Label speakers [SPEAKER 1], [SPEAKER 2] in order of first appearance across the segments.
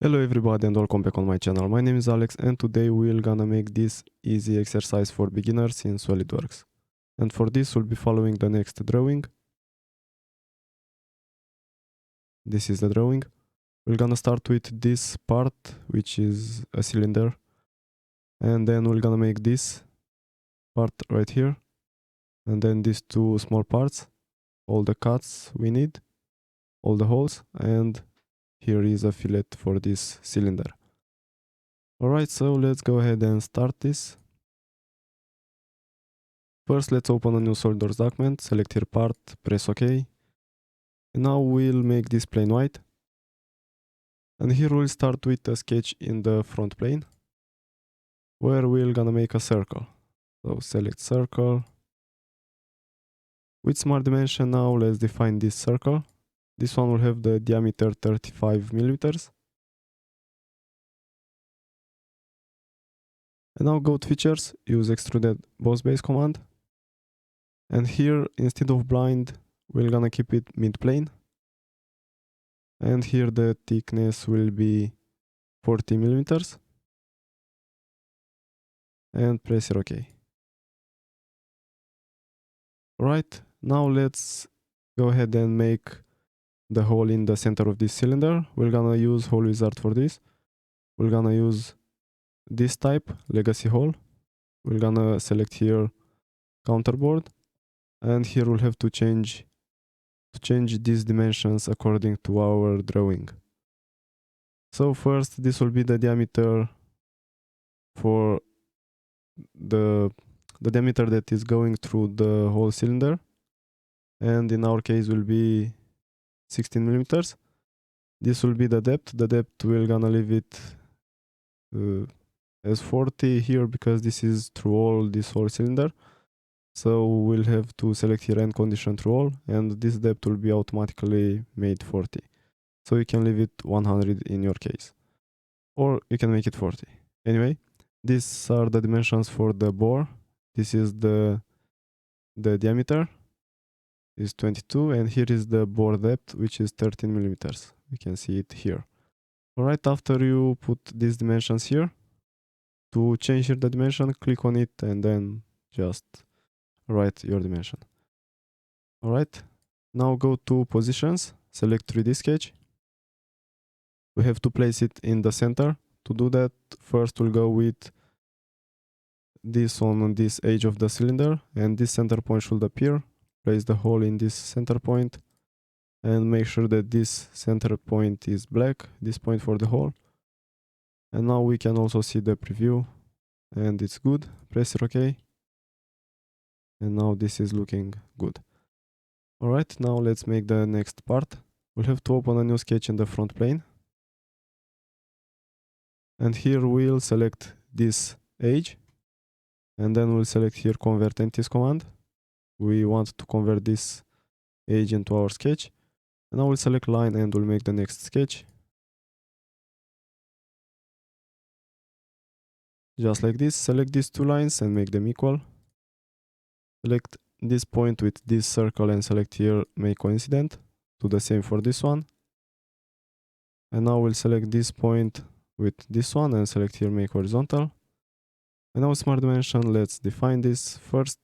[SPEAKER 1] Hello everybody and welcome back on my channel. My name is Alex and today we're gonna make this easy exercise for beginners in SolidWorks. And for this we'll be following the next drawing. This is the drawing. We're gonna start with this part, which is a cylinder. And then we're gonna make this part right here. And then these two small parts, all the cuts we need, all the holes, and here is a fillet for this cylinder. Alright, so let's go ahead and start this. First, let's open a new SolidWorks document, select here part, press OK. And now we'll make this plane white. And here we'll start with a sketch in the front plane, where we're gonna make a circle. So select circle. With smart dimension now, let's define this circle. This one will have the diameter 35 millimeters. And now go to features, use extruded boss base command. And here, instead of blind, we're gonna keep it mid-plane. And here the thickness will be 40 millimeters. And press here OK. Alright, now let's go ahead and make the hole in the center of this cylinder. We're gonna use Hole Wizard for this. We're gonna use this type, legacy hole. We're gonna select here counterboard. And here we'll have to change these dimensions according to our drawing. So first, this will be the diameter for the diameter that is going through the whole cylinder, and in our case will be 16 millimeters. This will be the depth. The depth we're gonna leave it as 40 here because this is through this whole cylinder. So we'll have to select here end condition through all, and this depth will be automatically made 40. So you can leave it 100 in your case, or you can make it 40. Anyway, these are the dimensions for the bore. This is the diameter is 22, and here is the bore depth, which is 13 millimeters. We can see it here. Alright, after you put these dimensions here, to change here the dimension, click on it and then just write your dimension. Alright, now go to positions, select 3D sketch. We have to place it in the center. To do that, first we'll go with this on this edge of the cylinder, and this center point should appear. Place the hole in this center point and make sure that this center point is black, this point for the hole. And now we can also see the preview and it's good. Press OK. And now this is looking good. Alright, now let's make the next part. We'll have to open a new sketch in the front plane. And here we'll select this edge. And then we'll select here convert entities command. We want to convert this edge into our sketch. And now we'll select line and we'll make the next sketch. Just like this, select these two lines and make them equal. Select this point with this circle and select here make coincident. Do the same for this one. And now we'll select this point with this one and select here make horizontal. And now smart dimension, let's define this. First,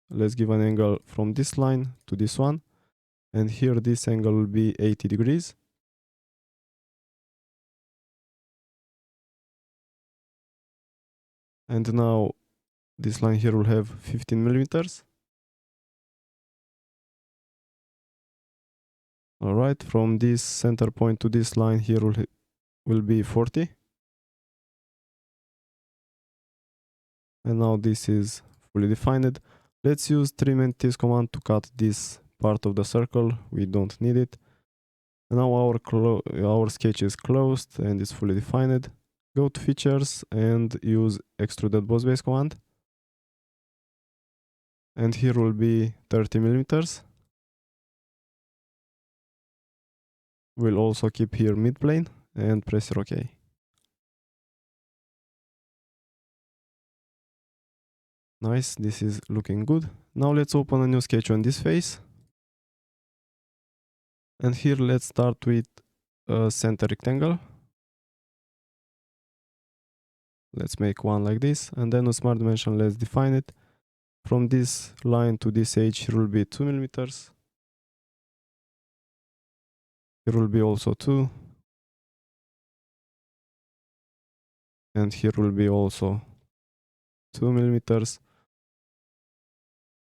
[SPEAKER 1] let's give an angle from this line to this one. And here this angle will be 80 degrees. And now this line here will have 15 millimeters. Alright, from this center point to this line here will be 40. And now this is fully defined. Let's use trim entities command to cut this part of the circle. We don't need it. And now our sketch is closed and it's fully defined. Go to features and use extruded boss base command. And here will be 30 millimeters. We'll also keep here mid plane and press OK. Nice, this is looking good. Now let's open a new sketch on this face. And here let's start with a center rectangle. let's make one like this, and then with smart dimension let's define it. From this line to this edge here will be 2 millimeters. Here will be also 2. And here will be also 2 millimeters.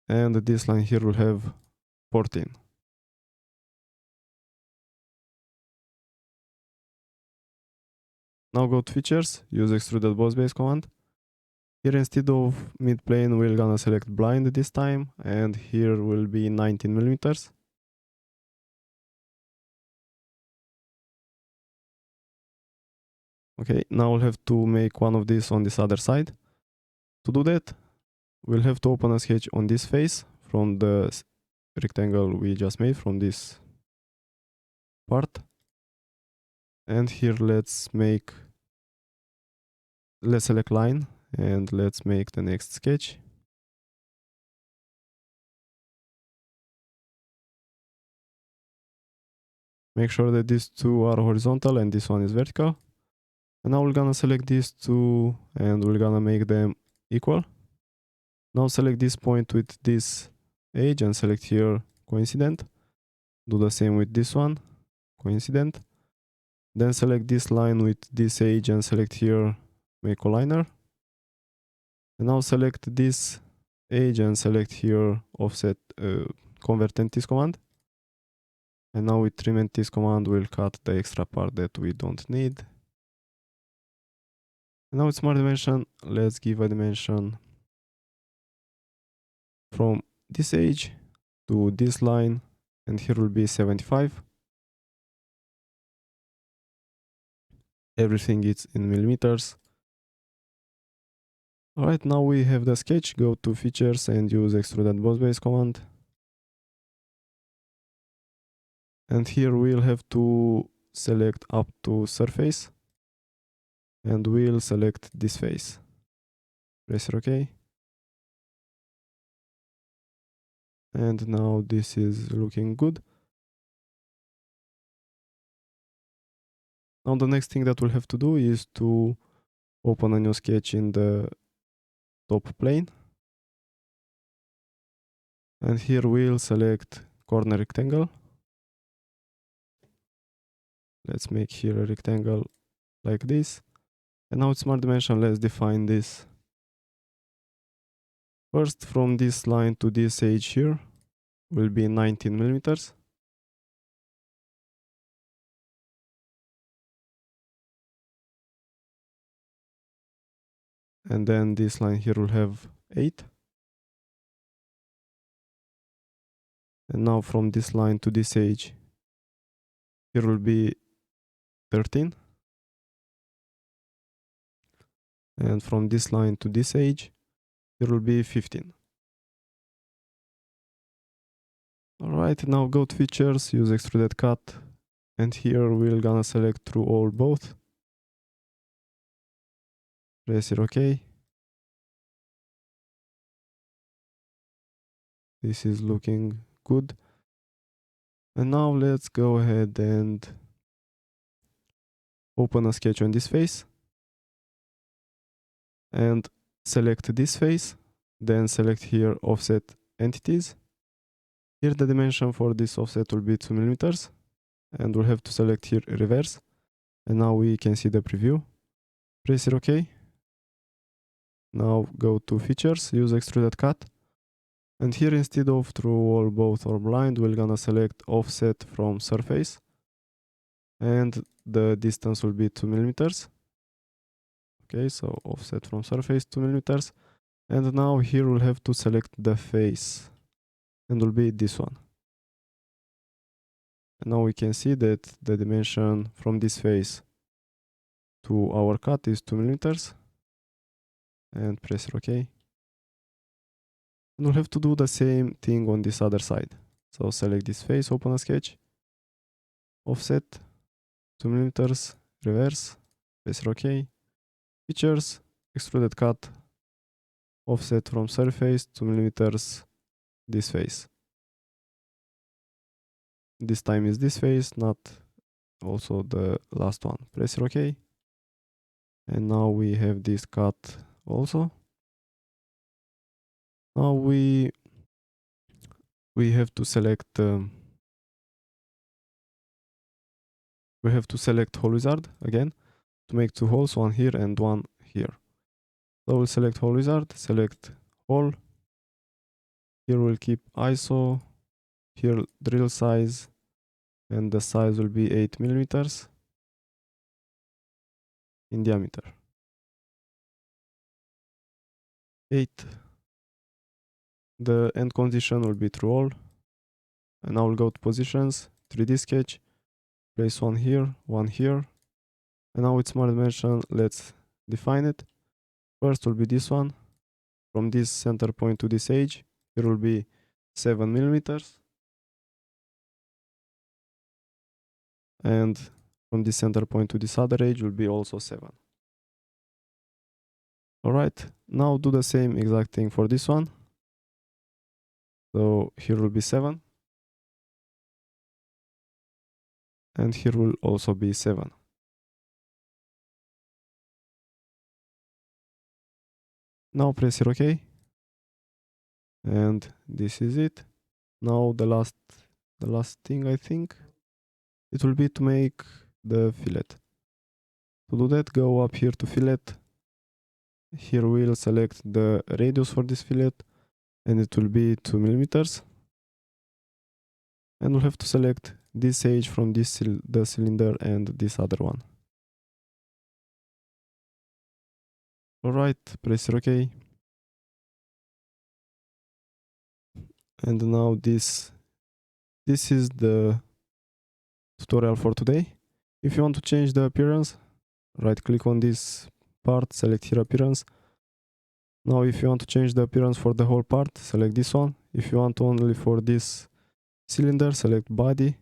[SPEAKER 1] And this line here will have 14. Now go to features, use extruded boss base command. Here instead of mid plane we're gonna select blind this time, and here will be 19 millimeters. Okay, now we'll have to make one of these on this other side. To do that, we'll have to open a sketch on this face from the rectangle we just made from this part. And here let's select line and let's make the next sketch. Make sure that these two are horizontal and this one is vertical. And now we're gonna select these two and we're gonna make them equal. Now select this point with this edge and select here coincident. Do the same with this one, coincident. Then select this line with this edge and select here make collinear. And now select this edge and select here offset convert entities command. And now with trim entities command we'll cut the extra part that we don't need. And now with smart dimension, let's give a dimension from this edge to this line, and here will be 75. Everything is in millimeters. Alright, now we have the sketch. Go to features and use extruded boss base command. And here we'll have to select up to surface. And we'll select this face. Press OK. And now this is looking good. Now the next thing that we'll have to do is to open a new sketch in the top plane. And here we'll select corner rectangle. Let's make here a rectangle like this. And now with smart dimension, let's define this. First, from this line to this edge here will be 19 millimeters. And then this line here will have 8. And now from this line to this edge, here will be 13. And from this line to this edge, here will be 15. Alright, now go to features, use extruded cut, and here we're gonna select through all both. Press it OK. This is looking good. And now let's go ahead and open a sketch on this face. And select this face. Then select here offset entities. Here the dimension for this offset will be 2 millimeters. And we'll have to select here reverse. And now we can see the preview. Press it OK. Now go to features, use extruded cut. And here instead of through all, both or blind, we're gonna select offset from surface. And the distance will be 2 millimeters. Okay, so offset from surface 2 millimeters. And now here we'll have to select the face. And will be this one. And now we can see that the dimension from this face to our cut is 2 millimeters. And press OK. And we'll have to do the same thing on this other side. So select this face, open a sketch, offset, 2 millimeters, reverse, press OK, features, extruded cut, offset from surface, 2 millimeters, this face. This time is this face, not also the last one. Press OK. And now we have this cut also. Now we have to select hole wizard again to make two holes, one here and one here. So we'll select hole wizard, select hole. Here we'll keep ISO, here drill size, and the size will be 8 millimeters in diameter. 8. The end condition will be true all. And now we'll go to positions, 3D sketch, place one here, and now with smart dimension, let's define it. First will be this one, from this center point to this edge, here will be 7 millimeters, and from this center point to this other edge will be also 7. Alright, now do the same exact thing for this one. So here will be 7. And here will also be 7. Now press here OK. And this is it. Now the last thing, I think, it will be to make the fillet. To do that, go up here to fillet. Here we'll select the radius for this fillet, and it will be 2 millimeters. And we'll have to select this edge from the cylinder and this other one. Alright, press OK. And now this is the tutorial for today. If you want to change the appearance, right click on this part, select here appearance. Now if you want to change the appearance for the whole part, select this one. If you want only for this cylinder, select body,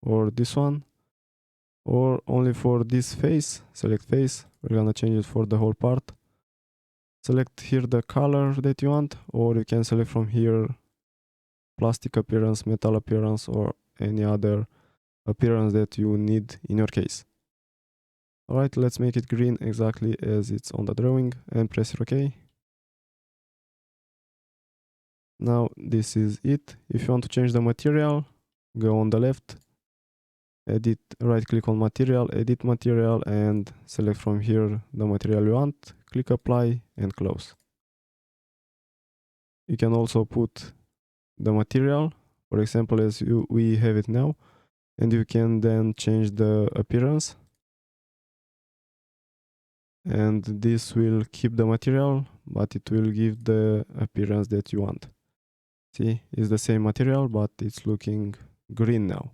[SPEAKER 1] or this one, or only for this face, select face. We're gonna change it for the whole part. Select here the color that you want, or you can select from here plastic appearance, metal appearance, or any other appearance that you need in your case. Alright, let's make it green exactly as it's on the drawing and press OK. Now this is it. If you want to change the material, go on the left, edit, right click on material, edit material, and select from here the material you want, click apply and close. You can also put the material, for example, as we have it now, and you can then change the appearance, and this will keep the material, but it will give the appearance that you want. See, it's the same material, but it's looking green now.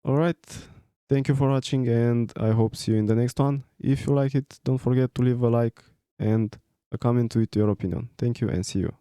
[SPEAKER 1] Alright, thank you for watching, and I hope see you in the next one. If you like it, don't forget to leave a like and a comment with your opinion. Thank you and see you.